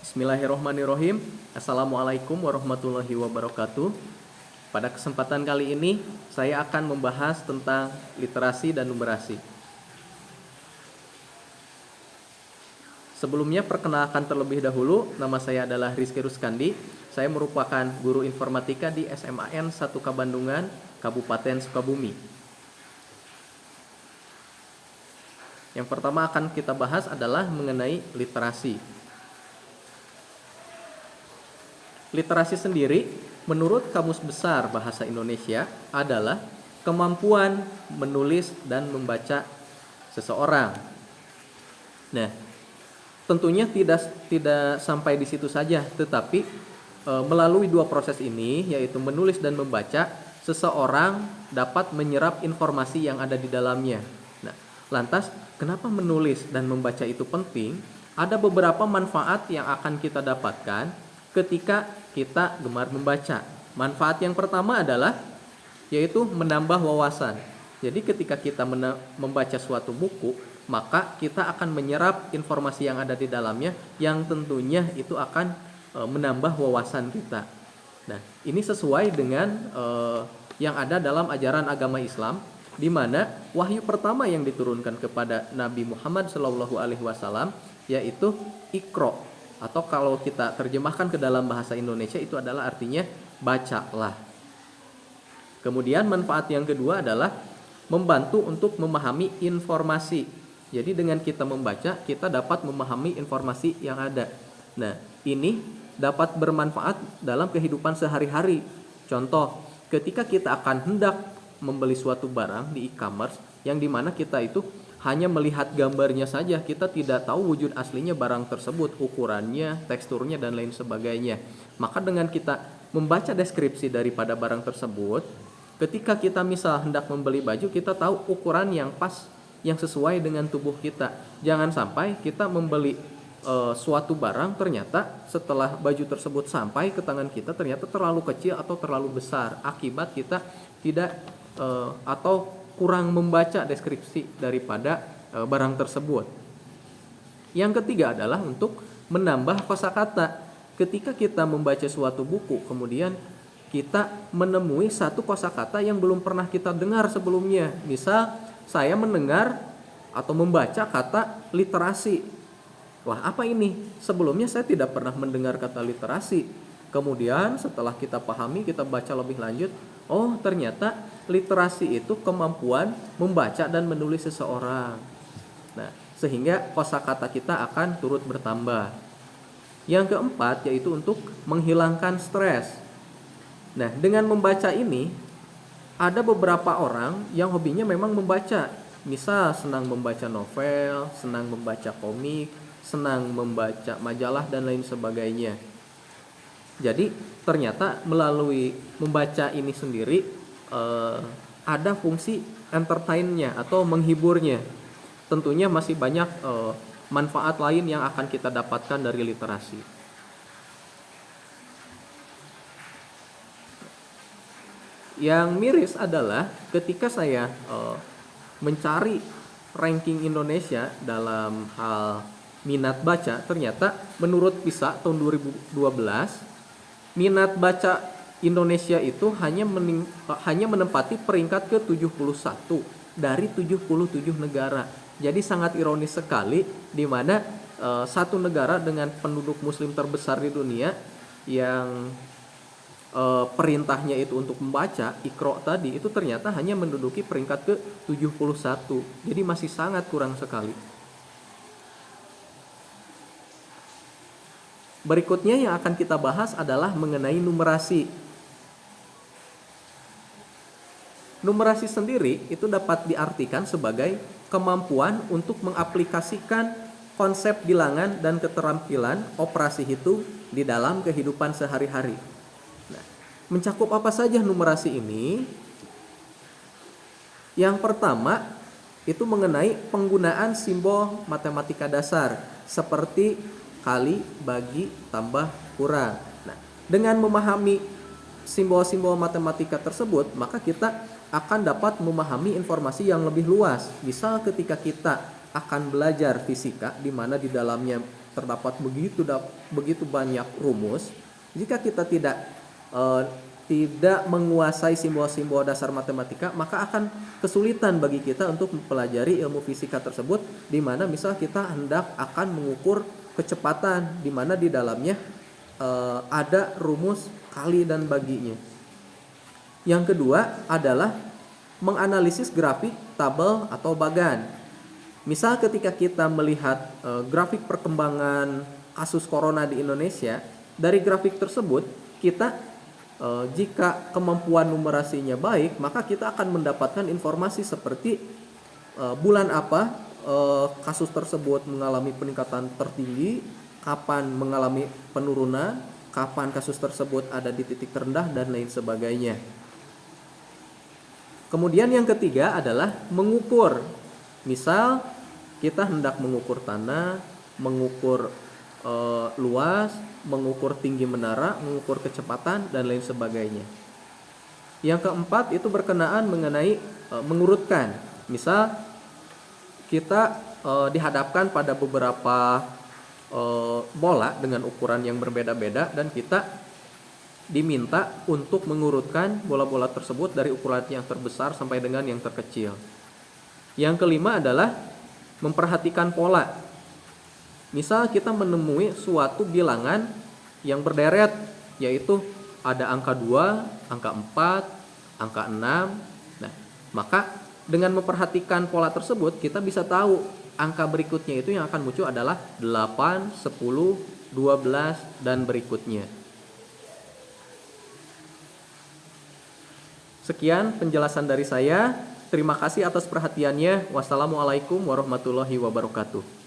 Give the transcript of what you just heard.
Bismillahirrohmanirrohim. Assalamualaikum warahmatullahi wabarakatuh. Pada kesempatan kali ini saya akan membahas tentang literasi dan numerasi. Sebelumnya perkenalkan terlebih dahulu, nama saya adalah Rizky Ruskandi. Saya merupakan guru informatika di SMAN 1 Kabandungan, Kabupaten Sukabumi. Yang pertama akan kita bahas adalah mengenai literasi. Literasi sendiri, menurut Kamus Besar Bahasa Indonesia, adalah kemampuan menulis dan membaca seseorang. Nah, tentunya tidak sampai di situ saja, tetapi melalui dua proses ini, yaitu menulis dan membaca, seseorang dapat menyerap informasi yang ada di dalamnya. Nah, lantas kenapa menulis dan membaca itu penting? Ada beberapa manfaat yang akan kita dapatkan ketika kita gemar membaca. Manfaat yang pertama adalah yaitu menambah wawasan. Jadi ketika kita membaca suatu buku, maka kita akan menyerap informasi yang ada di dalamnya yang tentunya itu akan menambah wawasan kita. Nah, ini sesuai dengan yang ada dalam ajaran agama Islam, di mana wahyu pertama yang diturunkan kepada Nabi Muhammad SAW yaitu Iqra, atau kalau kita terjemahkan ke dalam bahasa Indonesia itu adalah artinya bacalah. Kemudian manfaat yang kedua adalah membantu untuk memahami informasi. Jadi dengan kita membaca, kita dapat memahami informasi yang ada. Nah, ini dapat bermanfaat dalam kehidupan sehari-hari. Contoh, ketika kita akan hendak membeli suatu barang di e-commerce, yang dimana kita itu hanya melihat gambarnya saja, kita tidak tahu wujud aslinya barang tersebut, ukurannya, teksturnya, dan lain sebagainya. Maka dengan kita membaca deskripsi daripada barang tersebut, ketika kita misal hendak membeli baju, kita tahu ukuran yang pas, yang sesuai dengan tubuh kita. Jangan sampai kita membeli suatu barang, ternyata setelah baju tersebut sampai ke tangan kita, ternyata terlalu kecil atau terlalu besar. Akibat kita tidak atau kurang membaca deskripsi daripada barang tersebut. Yang ketiga adalah untuk menambah kosakata. Ketika kita membaca suatu buku, kemudian kita menemui satu kosakata yang belum pernah kita dengar sebelumnya. Misal, saya mendengar atau membaca kata literasi. Wah, apa ini? Sebelumnya saya tidak pernah mendengar kata literasi. Kemudian setelah kita pahami, kita baca lebih lanjut, oh ternyata literasi itu kemampuan membaca dan menulis seseorang. Nah, sehingga kosakata kita akan turut bertambah. Yang keempat yaitu untuk menghilangkan stres. Nah, dengan membaca ini, ada beberapa orang yang hobinya memang membaca. Misal senang membaca novel, senang membaca komik, senang membaca majalah dan lain sebagainya. Jadi ternyata melalui membaca ini sendiri ada fungsi entertainnya atau menghiburnya. Tentunya masih banyak manfaat lain yang akan kita dapatkan dari literasi. Yang miris adalah ketika saya mencari ranking Indonesia dalam hal minat baca, ternyata menurut PISA tahun 2012 minat baca Indonesia itu hanya menempati peringkat ke-71 dari 77 negara. Jadi sangat ironis sekali di mana satu negara dengan penduduk muslim terbesar di dunia yang perintahnya itu untuk membaca, Iqra tadi, itu ternyata hanya menduduki peringkat ke-71. Jadi masih sangat kurang sekali. Berikutnya yang akan kita bahas adalah mengenai numerasi. Numerasi sendiri itu dapat diartikan sebagai kemampuan untuk mengaplikasikan konsep bilangan dan keterampilan operasi hitung di dalam kehidupan sehari-hari. Nah, mencakup apa saja numerasi ini? Yang pertama itu mengenai penggunaan simbol matematika dasar seperti kali, bagi, tambah, kurang. Nah, dengan memahami simbol-simbol matematika tersebut, maka kita akan dapat memahami informasi yang lebih luas. Misal ketika kita akan belajar fisika, di mana di dalamnya terdapat begitu banyak rumus, jika kita tidak menguasai simbol-simbol dasar matematika, maka akan kesulitan bagi kita untuk mempelajari ilmu fisika tersebut, di mana misal kita hendak akan mengukur kecepatan, di mana di dalamnya ada rumus kali dan baginya. Yang kedua adalah menganalisis grafik, tabel, atau bagan. Misal ketika kita melihat grafik perkembangan kasus corona di Indonesia, dari grafik tersebut kita jika kemampuan numerasinya baik, maka kita akan mendapatkan informasi seperti bulan apa kasus tersebut mengalami peningkatan tertinggi, kapan mengalami penurunan, kapan kasus tersebut ada di titik terendah, dan lain sebagainya. Kemudian yang ketiga adalah mengukur. Misal kita hendak mengukur tanah, mengukur luas, mengukur tinggi menara, mengukur kecepatan, dan lain sebagainya. Yang keempat itu berkenaan mengenai mengurutkan. Misal kita dihadapkan pada beberapa bola dengan ukuran yang berbeda-beda, dan kita diminta untuk mengurutkan bola-bola tersebut dari ukuran yang terbesar sampai dengan yang terkecil. Yang kelima adalah memperhatikan pola. Misal kita menemui suatu bilangan yang berderet, yaitu ada angka 2, angka 4, angka 6. Nah, maka dengan memperhatikan pola tersebut, kita bisa tahu angka berikutnya itu yang akan muncul adalah 8, 10, 12, dan berikutnya. Sekian penjelasan dari saya. Terima kasih atas perhatiannya. Wassalamualaikum warahmatullahi wabarakatuh.